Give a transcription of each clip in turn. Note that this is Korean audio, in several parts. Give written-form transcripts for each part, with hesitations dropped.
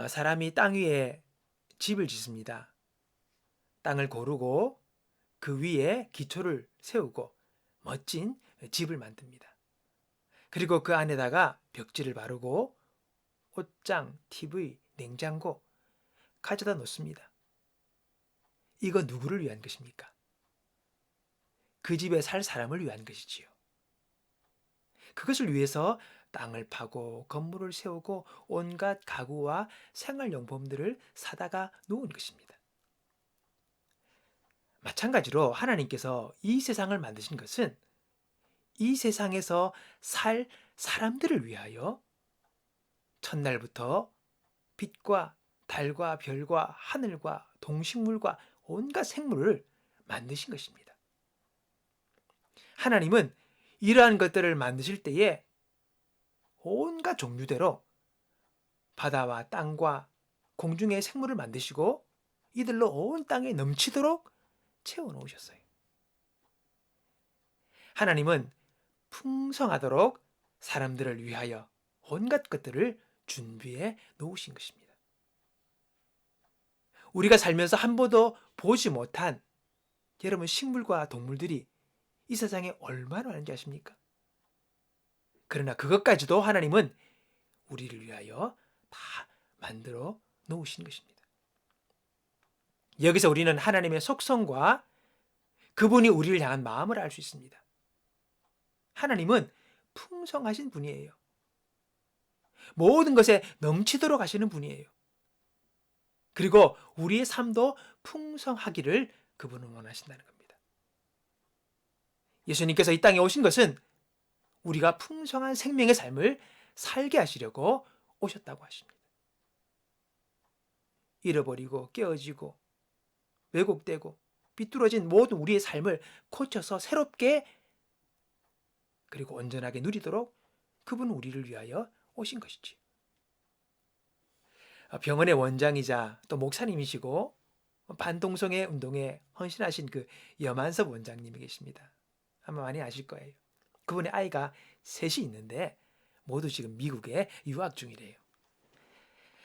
사람이 땅 위에 집을 짓습니다. 땅을 고르고 그 위에 기초를 세우고 멋진 집을 만듭니다. 그리고 그 안에다가 벽지를 바르고 옷장, TV, 냉장고 가져다 놓습니다. 이거 누구를 위한 것입니까? 그 집에 살 사람을 위한 것이지요. 그것을 위해서 땅을 파고 건물을 세우고 온갖 가구와 생활용품들을 사다가 놓은 것입니다. 마찬가지로 하나님께서 이 세상을 만드신 것은 이 세상에서 살 사람들을 위하여 첫날부터 빛과 달과 별과 하늘과 동식물과 온갖 생물을 만드신 것입니다. 하나님은 이러한 것들을 만드실 때에 온갖 종류대로 바다와 땅과 공중의 생물을 만드시고 이들로 온 땅에 넘치도록 채워놓으셨어요. 하나님은 풍성하도록 사람들을 위하여 온갖 것들을 준비해 놓으신 것입니다. 우리가 살면서 한 번도 보지 못한 여러분 식물과 동물들이 이 세상에 얼마나 많은지 아십니까? 그러나 그것까지도 하나님은 우리를 위하여 다 만들어 놓으신 것입니다. 여기서 우리는 하나님의 속성과 그분이 우리를 향한 마음을 알 수 있습니다. 하나님은 풍성하신 분이에요. 모든 것에 넘치도록 하시는 분이에요. 그리고 우리의 삶도 풍성하기를 그분은 원하신다는 겁니다. 예수님께서 이 땅에 오신 것은 우리가 풍성한 생명의 삶을 살게 하시려고 오셨다고 하십니다. 잃어버리고 깨어지고 왜곡되고 비뚤어진 모든 우리의 삶을 고쳐서 새롭게 그리고 온전하게 누리도록 그분은 우리를 위하여 오신 것이지. 병원의 원장이자 또 목사님이시고 반동성애 운동에 헌신하신 그 염한섭 원장님이 계십니다. 아마 많이 아실 거예요. 그분의 아이가 셋이 있는데 모두 지금 미국에 유학 중이래요.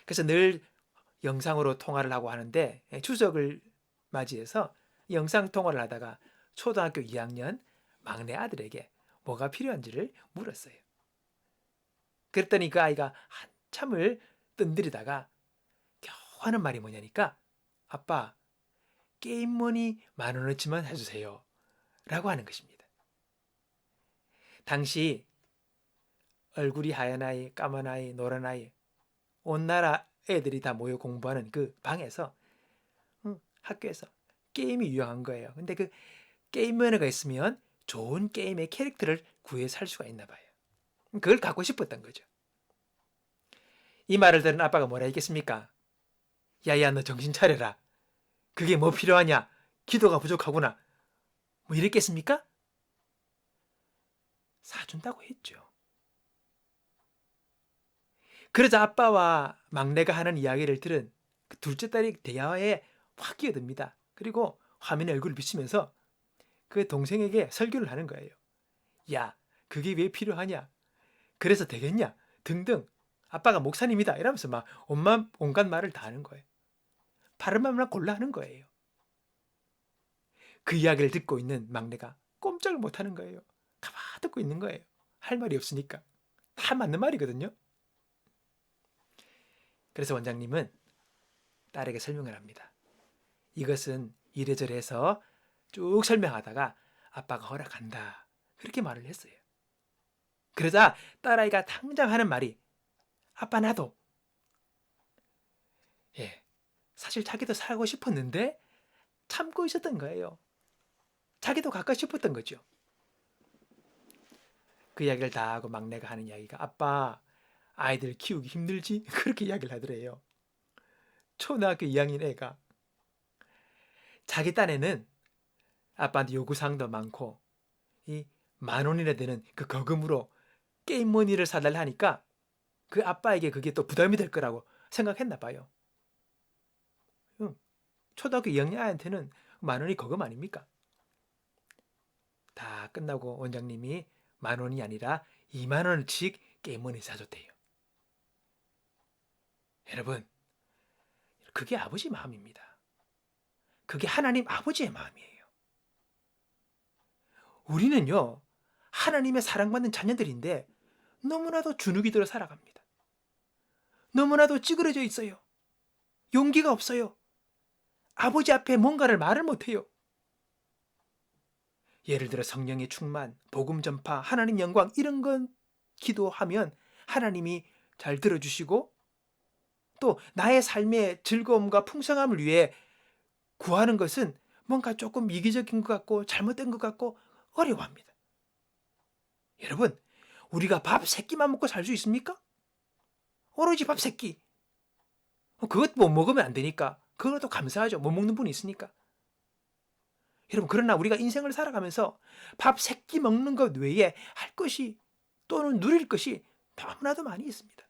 그래서 늘 영상으로 통화를 하고 하는데 추석을 맞이해서 영상 통화를 하다가 초등학교 2학년 막내 아들에게 뭐가 필요한지를 물었어요. 그랬더니 그 아이가 한참을 뜬들이다가 겨우 하는 말이 뭐냐니까 아빠 게임머니 10,000원어치만 해주세요 라고 하는 것입니다. 당시 얼굴이 하얀 아이, 까만 아이, 노란 아이 온 나라 애들이 다 모여 공부하는 그 방에서 학교에서 게임이 유행한 거예요. 근데 그 게임 면허가 있으면 좋은 게임의 캐릭터를 구해 살 수가 있나 봐요. 그걸 갖고 싶었던 거죠. 이 말을 들은 아빠가 뭐라 했겠습니까? 야야 너 정신 차려라. 그게 뭐 필요하냐? 기도가 부족하구나. 뭐 이랬겠습니까? 사준다고 했죠. 그러자 아빠와 막내가 하는 이야기를 들은 그 둘째 딸이 대화에 확 끼어듭니다. 그리고 화면에 얼굴을 비치면서 그 동생에게 설교를 하는 거예요. 야, 그게 왜 필요하냐? 그래서 되겠냐? 등등. 아빠가 목사님이다 이러면서 막 온갖 말을 다 하는 거예요. 바른 말만 골라 하는 거예요. 그 이야기를 듣고 있는 막내가 꼼짝을 못 하는 거예요. 가만히 듣고 있는 거예요. 할 말이 없으니까. 다 맞는 말이거든요. 그래서 원장님은 딸에게 설명을 합니다. 이것은 이래저래 해서 쭉 설명하다가 아빠가 허락한다. 그렇게 말을 했어요. 그러자 딸아이가 당장 하는 말이 아빠 나도. 예, 사실 자기도 사고 싶었는데 참고 있었던 거예요. 자기도 갖고 싶었던 거죠. 그 이야기를 다 하고 막내가 하는 이야기가 아빠 아이들 키우기 힘들지? 그렇게 이야기를 하더래요. 초등학교 2학년 애가 자기 딴에는 아빠한테 요구사항도 많고 이 10,000원이나 되는 그 거금으로 게임 머니를 사달라 하니까 그 아빠에게 그게 또 부담이 될 거라고 생각했나 봐요. 초등학교 2학년 아이한테는 10,000원이 거금 아닙니까? 다 끝나고 원장님이 10,000원이 아니라 20,000원어치씩 게임 머니 사줬대요. 여러분 그게 아버지 마음입니다. 그게 하나님 아버지의 마음이에요. 우리는요, 하나님의 사랑받는 자녀들인데 너무나도 주눅이 들어 살아갑니다. 너무나도 찌그러져 있어요. 용기가 없어요. 아버지 앞에 뭔가를 말을 못해요. 예를 들어 성령의 충만, 복음 전파, 하나님 영광 이런 건 기도하면 하나님이 잘 들어주시고 또 나의 삶의 즐거움과 풍성함을 위해 구하는 것은 뭔가 조금 이기적인 것 같고 잘못된 것 같고 어려워합니다. 여러분, 우리가 밥 3끼만 먹고 살 수 있습니까? 오로지 밥 3끼. 그것 못 먹으면 안 되니까 그것도 감사하죠. 못 먹는 분이 있으니까. 여러분, 그러나 우리가 인생을 살아가면서 밥 3끼 먹는 것 외에 할 것이 또는 누릴 것이 너무나도 많이 있습니다.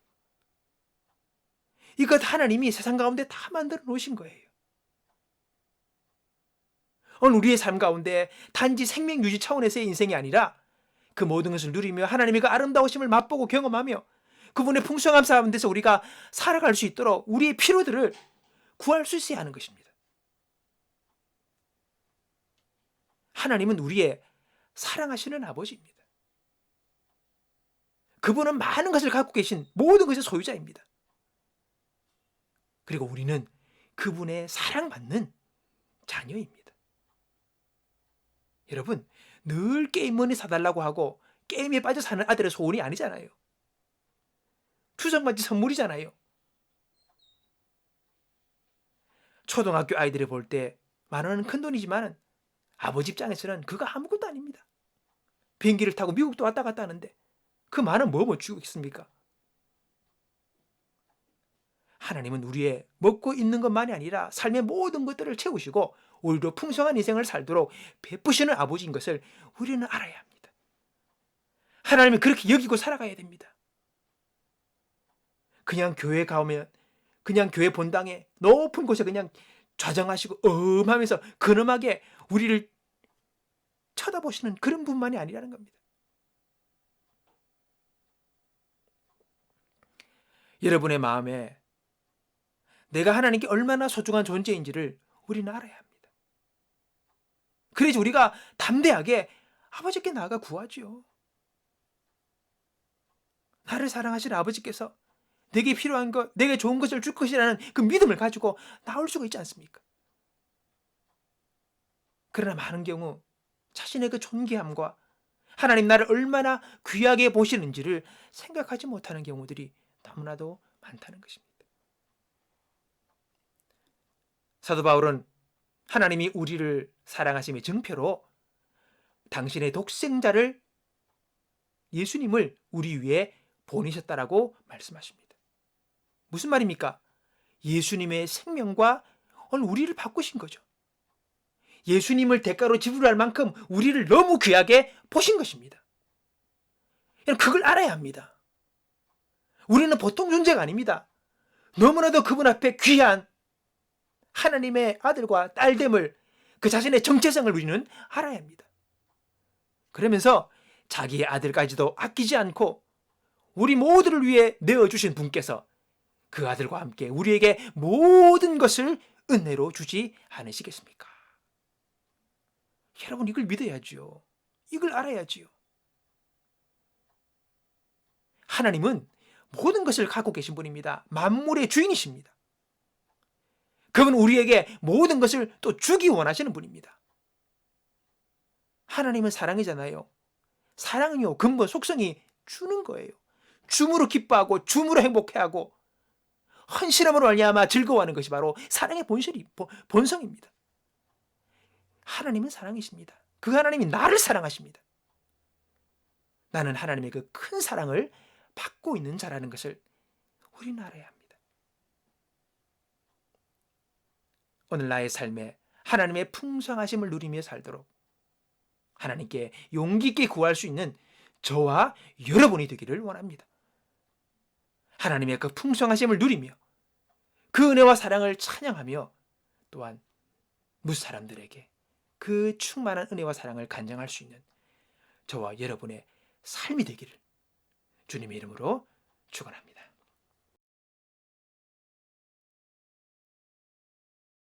이것 하나님이 세상 가운데 다 만들어 놓으신 거예요. 오늘 우리의 삶 가운데 단지 생명 유지 차원에서의 인생이 아니라 그 모든 것을 누리며 하나님의 그 아름다우심을 맛보고 경험하며 그분의 풍성함 가운데서 우리가 살아갈 수 있도록 우리의 필요들을 구할 수 있어야 하는 것입니다. 하나님은 우리의 사랑하시는 아버지입니다. 그분은 많은 것을 갖고 계신 모든 것의 소유자입니다. 그리고 우리는 그분의 사랑받는 자녀입니다. 여러분, 늘 게임머니 사달라고 하고 게임에 빠져 사는 아들의 소원이 아니잖아요. 투정받지 선물이잖아요. 초등학교 아이들을 볼 때 10,000원은 큰 돈이지만 아버지 입장에서는 그거 아무것도 아닙니다. 비행기를 타고 미국도 왔다 갔다 하는데 그 많은 뭐 주고 있습니까? 하나님은 우리의 먹고 있는 것만이 아니라 삶의 모든 것들을 채우시고 오히려 풍성한 인생을 살도록 베푸시는 아버지인 것을 우리는 알아야 합니다. 하나님은 그렇게 여기고 살아가야 됩니다. 그냥 교회 가면 그냥 교회 본당에 높은 곳에 그냥 좌정하시고 엄하면서 근엄하게 우리를 쳐다보시는 그런 분만이 아니라는 겁니다. 여러분의 마음에 내가 하나님께 얼마나 소중한 존재인지를 우리는 알아야 합니다. 그래야지 우리가 담대하게 아버지께 나아가 구하죠. 나를 사랑하시는 아버지께서 내게 필요한 것, 내게 좋은 것을 줄 것이라는 그 믿음을 가지고 나올 수가 있지 않습니까? 그러나 많은 경우 자신의 그 존귀함과 하나님 나를 얼마나 귀하게 보시는지를 생각하지 못하는 경우들이 너무나도 많다는 것입니다. 사도 바울은 하나님이 우리를 사랑하심의 증표로 당신의 독생자를 예수님을 우리 위에 보내셨다라고 말씀하십니다. 무슨 말입니까? 예수님의 생명과 오늘 우리를 바꾸신 거죠. 예수님을 대가로 지불할 만큼 우리를 너무 귀하게 보신 것입니다. 그걸 알아야 합니다. 우리는 보통 존재가 아닙니다. 너무나도 그분 앞에 귀한 하나님의 아들과 딸됨을 그 자신의 정체성을 우리는 알아야 합니다. 그러면서 자기의 아들까지도 아끼지 않고 우리 모두를 위해 내어주신 분께서 그 아들과 함께 우리에게 모든 것을 은혜로 주지 않으시겠습니까? 여러분, 이걸 믿어야지요. 이걸 알아야지요. 하나님은 모든 것을 갖고 계신 분입니다. 만물의 주인이십니다. 그분 우리에게 모든 것을 또 주기 원하시는 분입니다. 하나님은 사랑이잖아요. 사랑은요, 근본 속성이 주는 거예요. 줌으로 기뻐하고 줌으로 행복해하고 헌신함으로 말미암아 즐거워하는 것이 바로 사랑의 본성입니다. 하나님은 사랑이십니다. 그 하나님이 나를 사랑하십니다. 나는 하나님의 그 큰 사랑을 받고 있는 자라는 것을 우리는 알아야 합니다. 오늘 나의 삶에 하나님의 풍성하심을 누리며 살도록 하나님께 용기 있게 구할 수 있는 저와 여러분이 되기를 원합니다. 하나님의 그 풍성하심을 누리며 그 은혜와 사랑을 찬양하며 또한 무사람들에게 그 충만한 은혜와 사랑을 간증할 수 있는 저와 여러분의 삶이 되기를 주님의 이름으로 축원합니다.